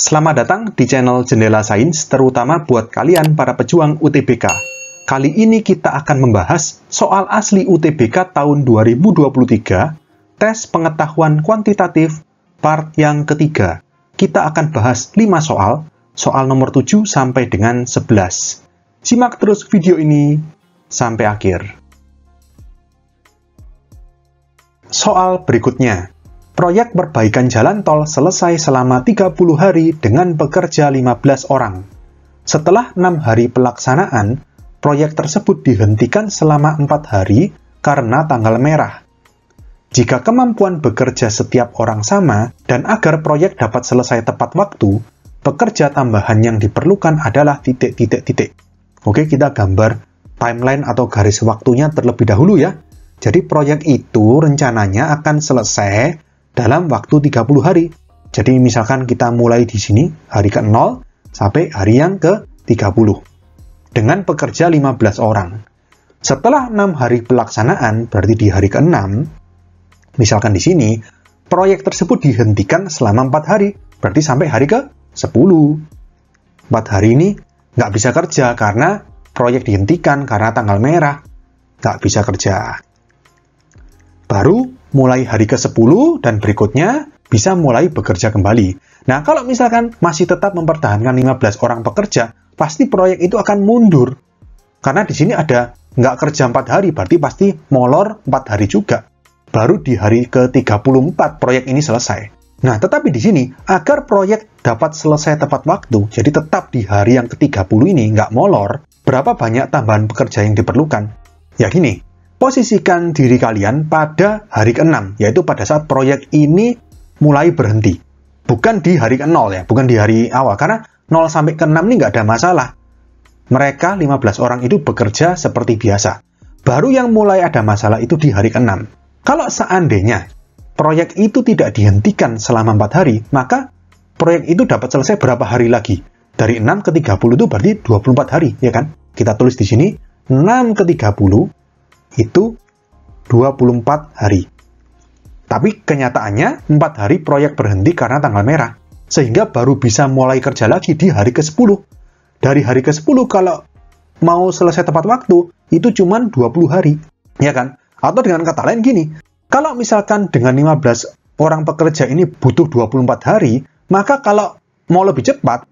Selamat datang di channel Jendela Sains, terutama buat kalian para pejuang UTBK. Kali ini kita akan membahas soal asli UTBK tahun 2023, tes pengetahuan kuantitatif, part yang ketiga. Kita akan bahas 5 soal nomor 7 sampai dengan 11. Simak terus video ini sampai akhir. Soal berikutnya. Proyek perbaikan jalan tol selesai selama 30 hari dengan bekerja 15 orang. Setelah 6 hari pelaksanaan, proyek tersebut dihentikan selama 4 hari karena tanggal merah. Jika kemampuan bekerja setiap orang sama dan agar proyek dapat selesai tepat waktu, pekerja tambahan yang diperlukan adalah titik-titik-titik. Oke, kita gambar timeline atau garis waktunya terlebih dahulu ya. Jadi proyek itu rencananya akan selesai dalam waktu 30 hari. Jadi misalkan kita mulai di sini hari ke-0 sampai hari yang ke-30 dengan pekerja 15 orang. Setelah 6 hari pelaksanaan, berarti di hari ke-6, misalkan di sini, proyek tersebut dihentikan selama 4 hari, berarti sampai hari ke-10. 4 hari ini nggak bisa kerja karena proyek dihentikan karena tanggal merah. Nggak bisa kerja. Baru mulai hari ke-10 dan berikutnya bisa mulai bekerja kembali. Nah, kalau misalkan masih tetap mempertahankan 15 orang pekerja, pasti proyek itu akan mundur. Karena di sini ada nggak kerja 4 hari, berarti pasti molor 4 hari juga. Baru di hari ke-34 proyek ini selesai. Nah, tetapi di sini, agar proyek dapat selesai tepat waktu, jadi tetap di hari yang ke-30 ini nggak molor, berapa banyak tambahan pekerja yang diperlukan? Ya gini, posisikan diri kalian pada hari ke-6, yaitu pada saat proyek ini mulai berhenti. Bukan di hari ke-0 ya, bukan di hari awal. Karena 0 sampai ke-6 ini nggak ada masalah. Mereka 15 orang itu bekerja seperti biasa. Baru yang mulai ada masalah itu di hari ke-6. Kalau seandainya proyek itu tidak dihentikan selama 4 hari, maka proyek itu dapat selesai berapa hari lagi? Dari 6 ke 30 itu berarti 24 hari, ya kan? Kita tulis di sini, 6 ke 30 itu 24 hari. Tapi kenyataannya 4 hari proyek berhenti karena tanggal merah. Sehingga baru bisa mulai kerja lagi di hari ke-10. Dari hari ke-10 kalau mau selesai tepat waktu, itu cuma 20 hari. Ya kan? Atau dengan kata lain gini, kalau misalkan dengan 15 orang pekerja ini butuh 24 hari, maka kalau mau lebih cepat,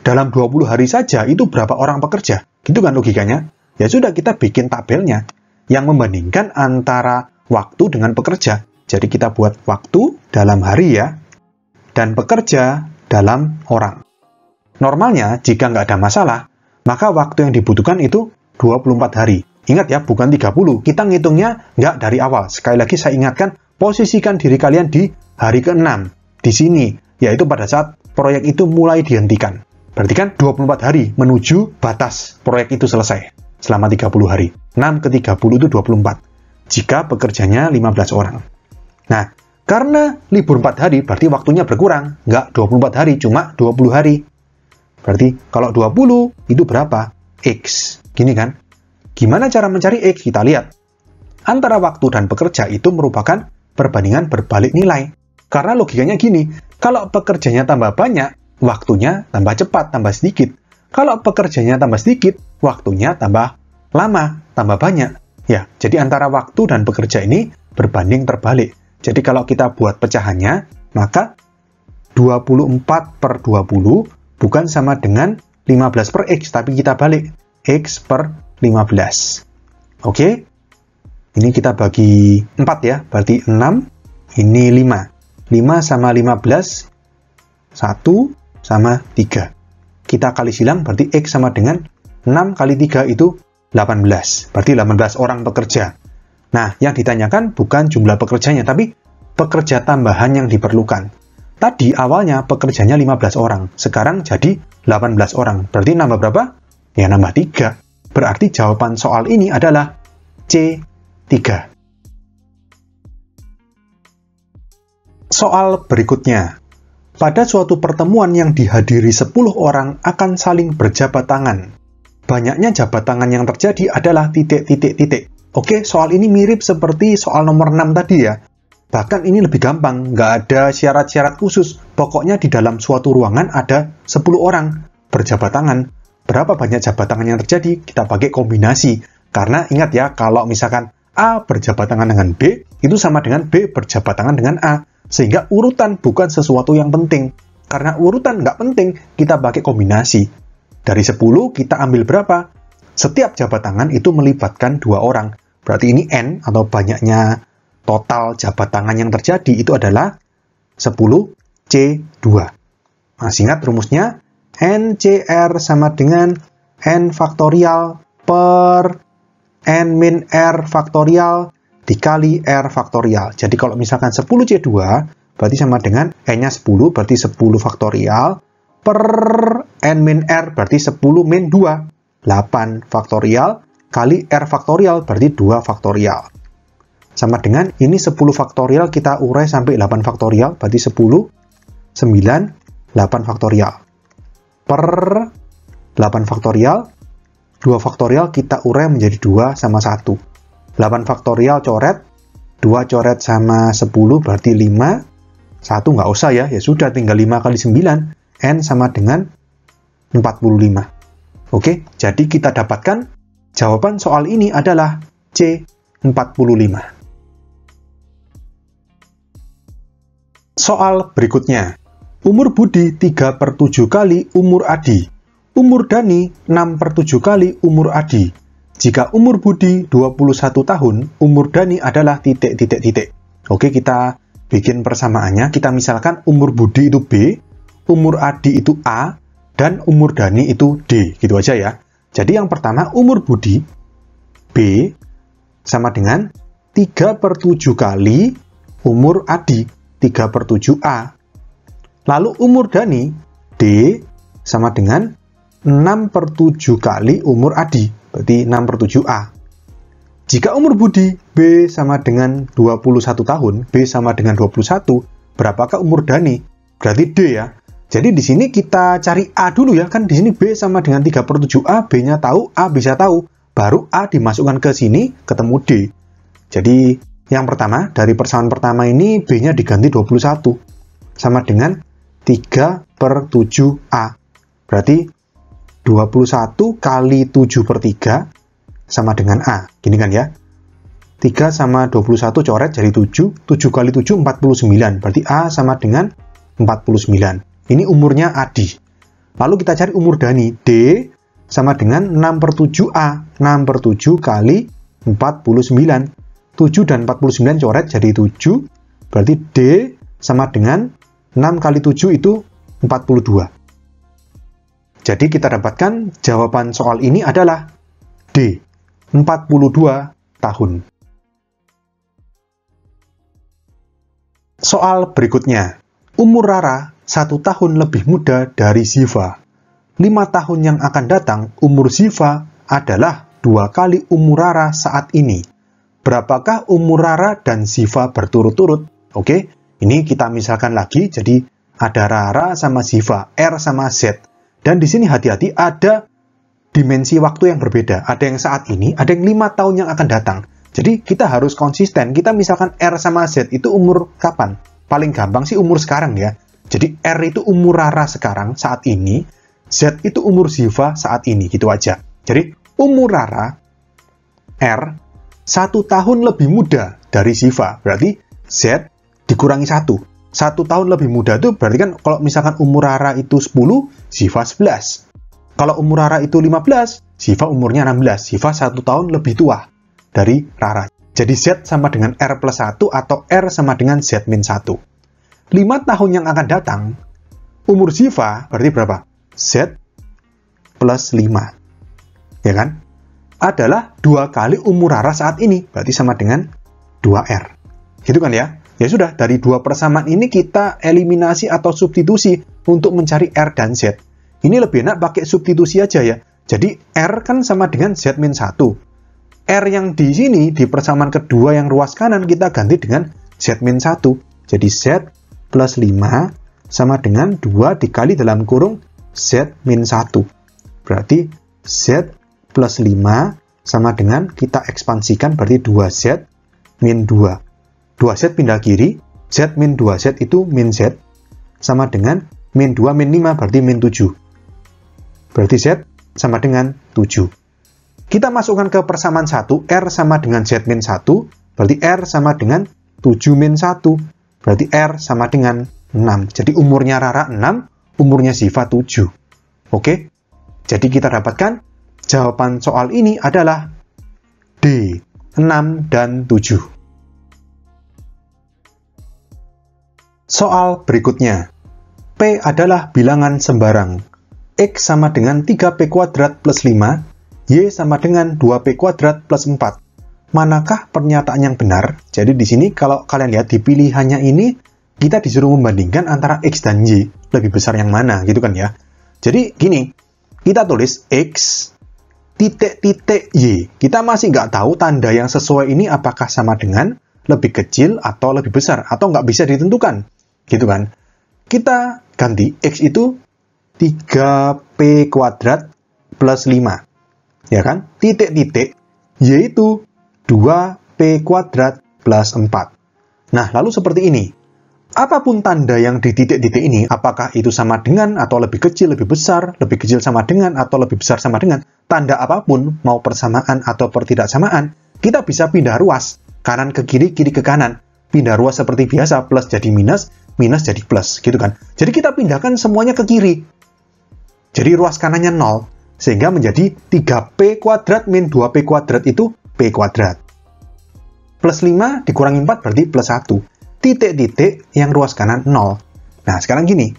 dalam 20 hari saja itu berapa orang pekerja? Gitu kan logikanya? Ya sudah, kita bikin tabelnya yang membandingkan antara waktu dengan pekerja. Jadi kita buat waktu dalam hari ya, dan pekerja dalam orang. Normalnya, jika nggak ada masalah, maka waktu yang dibutuhkan itu 24 hari. Ingat ya, bukan 30. Kita ngitungnya nggak dari awal. Sekali lagi saya ingatkan, posisikan diri kalian di hari ke-6. Di sini, yaitu pada saat proyek itu mulai dihentikan. Berarti kan 24 hari menuju batas proyek itu selesai. Selama 30 hari. 6 ke 30 itu 24. Jika pekerjanya 15 orang. Nah, karena libur 4 hari, berarti waktunya berkurang. Nggak 24 hari, cuma 20 hari. Berarti kalau 20, itu berapa? X. Gini kan? Gimana cara mencari X? Kita lihat. Antara waktu dan pekerja itu merupakan perbandingan berbalik nilai. Karena logikanya gini, kalau pekerjanya tambah banyak, waktunya tambah cepat, tambah sedikit. Kalau pekerjanya tambah sedikit, waktunya tambah lama, tambah banyak. Ya, jadi antara waktu dan pekerja ini berbanding terbalik. Jadi kalau kita buat pecahannya, maka 24 per 20 bukan sama dengan 15 per X, tapi kita balik. X per 15. Oke? Ini kita bagi 4 ya, berarti 6, ini 5. 5 sama 15, 1 sama 3. Kita kali silang, berarti X sama dengan 6 kali 3 itu 18. Berarti 18 orang pekerja. Nah, yang ditanyakan bukan jumlah pekerjanya, tapi pekerja tambahan yang diperlukan. Tadi awalnya pekerjanya 15 orang. Sekarang jadi 18 orang. Berarti nambah berapa? Ya, nambah 3. Berarti jawaban soal ini adalah C3. Soal berikutnya. Pada suatu pertemuan yang dihadiri 10 orang akan saling berjabat tangan. Banyaknya jabat tangan yang terjadi adalah titik-titik-titik. Oke, soal ini mirip seperti soal nomor 6 tadi ya. Bahkan ini lebih gampang, nggak ada syarat-syarat khusus. Pokoknya di dalam suatu ruangan ada 10 orang berjabat tangan. Berapa banyak jabat tangan yang terjadi? Kita pakai kombinasi. Karena ingat ya, kalau misalkan A berjabat tangan dengan B, itu sama dengan B berjabat tangan dengan A. Sehingga urutan bukan sesuatu yang penting. Karena urutan nggak penting, kita pakai kombinasi. Dari 10, kita ambil berapa? Setiap jabat tangan itu melibatkan 2 orang. Berarti ini N atau banyaknya total jabat tangan yang terjadi itu adalah 10C2. Masih ingat rumusnya? NCR sama dengan N faktorial per N min R faktorial dikali R faktorial. Jadi kalau misalkan 10C2, berarti sama dengan N-nya 10, berarti 10 faktorial, per N min R, berarti 10 min 2, 8 faktorial, kali R faktorial, berarti 2 faktorial. Sama dengan, ini 10 faktorial, kita urai sampai 8 faktorial, berarti 10, 9, 8 faktorial. Per 8 faktorial, 2 faktorial kita urai menjadi 2 sama 1. 8 faktorial coret, 2 coret sama 10 berarti 5, 1 nggak usah ya, ya sudah tinggal 5 kali 9, N sama dengan 45. Oke, jadi kita dapatkan jawaban soal ini adalah C45. Soal berikutnya, umur Budi 3/7 kali umur Adi, umur Dani 6/7 kali umur Adi. Jika umur Budi 21 tahun, umur Dani adalah titik. Oke, kita bikin persamaannya. Kita misalkan umur Budi itu B, umur Adi itu A, dan umur Dani itu D. Gitu aja ya. Jadi yang pertama, umur Budi B sama dengan 3/7 kali umur Adi, 3/7 A. Lalu umur Dani D sama dengan 6/7 kali umur Adi, berarti 6/7 A. Jika umur Budi B sama dengan 21 tahun, B sama dengan 21, berapakah umur Dani? Berarti D ya. Jadi di sini kita cari A dulu ya, kan di sini B sama dengan 3/7 A, B-nya tahu, A bisa tahu. Baru A dimasukkan ke sini, ketemu D. Jadi yang pertama, dari persamaan pertama ini B-nya diganti 21, sama dengan 3/7 A. Berarti 21 kali 7/3 sama dengan A. Gini kan ya. 3 sama 21 coret jadi 7. 7 kali 7, 49. Berarti A sama dengan 49. Ini umurnya Adi. Lalu kita cari umur Dani. D sama dengan 6/7 A. 6/7 kali 49. 7 dan 49 coret jadi 7. Berarti D sama dengan 6 kali 7 itu 42. Jadi kita dapatkan jawaban soal ini adalah D, 42 tahun. Soal berikutnya, umur Rara 1 tahun lebih muda dari Ziva. 5 tahun yang akan datang, umur Ziva adalah 2 kali umur Rara saat ini. Berapakah umur Rara dan Ziva berturut-turut? Oke, ini kita misalkan lagi, jadi ada Rara sama Ziva, R sama Z. Dan di sini hati-hati, ada dimensi waktu yang berbeda. Ada yang saat ini, ada yang 5 tahun yang akan datang. Jadi kita harus konsisten. Kita misalkan R sama Z itu umur kapan? Paling gampang sih umur sekarang ya. Jadi R itu umur Rara sekarang, saat ini. Z itu umur Ziva saat ini, gitu aja. Jadi umur Rara, R, 1 tahun lebih muda dari Ziva. Berarti Z dikurangi 1. 1 tahun lebih muda itu berarti kan kalau misalkan umur Rara itu 10, Ziva 11. Kalau umur Rara itu 15, Ziva umurnya 16. Ziva 1 tahun lebih tua dari Rara. Jadi Z sama dengan R plus 1 atau R sama dengan Z min 1. 5 tahun yang akan datang, umur Ziva berarti berapa? Z plus 5. Ya kan? Adalah 2 kali umur Rara saat ini. Berarti sama dengan 2R. Gitu kan ya? Ya sudah, dari 2 persamaan ini kita eliminasi atau substitusi untuk mencari R dan Z. Ini lebih enak pakai substitusi aja ya. Jadi R kan sama dengan Z min 1. R yang di sini, di persamaan kedua yang ruas kanan, kita ganti dengan Z min 1. Jadi Z plus 5 sama dengan 2 dikali dalam kurung Z min 1. Berarti Z plus 5 sama dengan kita ekspansikan berarti 2Z min 2. 2Z pindah kiri, Z min 2Z itu min Z, sama dengan min 2 min 5 berarti min 7. Berarti Z sama dengan 7. Kita masukkan ke persamaan 1, R sama dengan Z min 1, berarti R sama dengan 7 min 1, berarti R sama dengan 6. Jadi umurnya Rara 6, umurnya Ziva 7. Oke? Jadi kita dapatkan jawaban soal ini adalah D, 6 dan 7. Soal berikutnya. P adalah bilangan sembarang. X sama dengan 3P kuadrat plus 5, Y sama dengan 2P kuadrat plus 4. Manakah pernyataan yang benar? Jadi di sini kalau kalian lihat di pilihannya ini, kita disuruh membandingkan antara X dan Y. Lebih besar yang mana gitu kan ya. Jadi gini, kita tulis X titik-titik Y. Kita masih nggak tahu tanda yang sesuai ini apakah sama dengan lebih kecil atau lebih besar. Atau nggak bisa ditentukan. Gitu kan. Kita ganti X itu 3P kuadrat plus 5. Ya kan? Titik-titik Y itu 2P kuadrat plus 4. Nah, lalu seperti ini. Apapun tanda yang di titik-titik ini, apakah itu sama dengan, atau lebih kecil, lebih besar, lebih kecil sama dengan, atau lebih besar sama dengan, tanda apapun, mau persamaan atau pertidaksamaan, kita bisa pindah ruas, kanan ke kiri, kiri ke kanan. Pindah ruas seperti biasa, plus jadi minus, minus jadi plus, gitu kan. Jadi kita pindahkan semuanya ke kiri. Jadi ruas kanannya 0, sehingga menjadi 3P kuadrat min 2P kuadrat itu P kuadrat. Plus 5 dikurangi 4 berarti plus 1. Titik-titik yang ruas kanan 0. Nah, sekarang gini.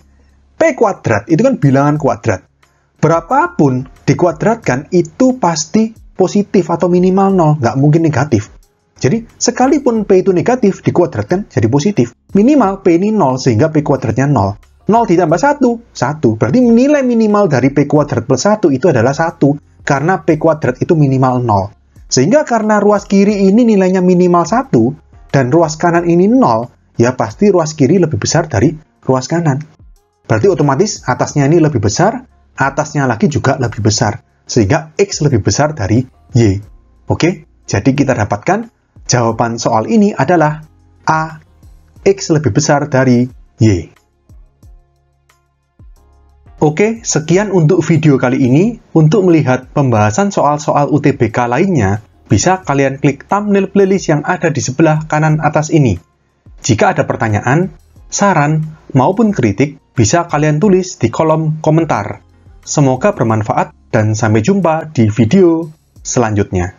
P kuadrat itu kan bilangan kuadrat. Berapapun dikuadratkan itu pasti positif atau minimal 0. Nggak mungkin negatif. Jadi, sekalipun P itu negatif, dikuadratkan jadi positif. Minimal P ini 0 sehingga P kuadratnya 0. 0 ditambah 1, 1. Berarti nilai minimal dari P kuadrat plus 1 itu adalah 1. Karena P kuadrat itu minimal 0. Sehingga karena ruas kiri ini nilainya minimal 1, dan ruas kanan ini 0, ya pasti ruas kiri lebih besar dari ruas kanan. Berarti otomatis atasnya ini lebih besar, atasnya lagi juga lebih besar. Sehingga X lebih besar dari Y. Oke? Jadi kita dapatkan jawaban soal ini adalah A. X lebih besar dari Y. Oke, sekian untuk video kali ini. Untuk melihat pembahasan soal-soal UTBK lainnya, bisa kalian klik thumbnail playlist yang ada di sebelah kanan atas ini. Jika ada pertanyaan, saran, maupun kritik, bisa kalian tulis di kolom komentar. Semoga bermanfaat dan sampai jumpa di video selanjutnya.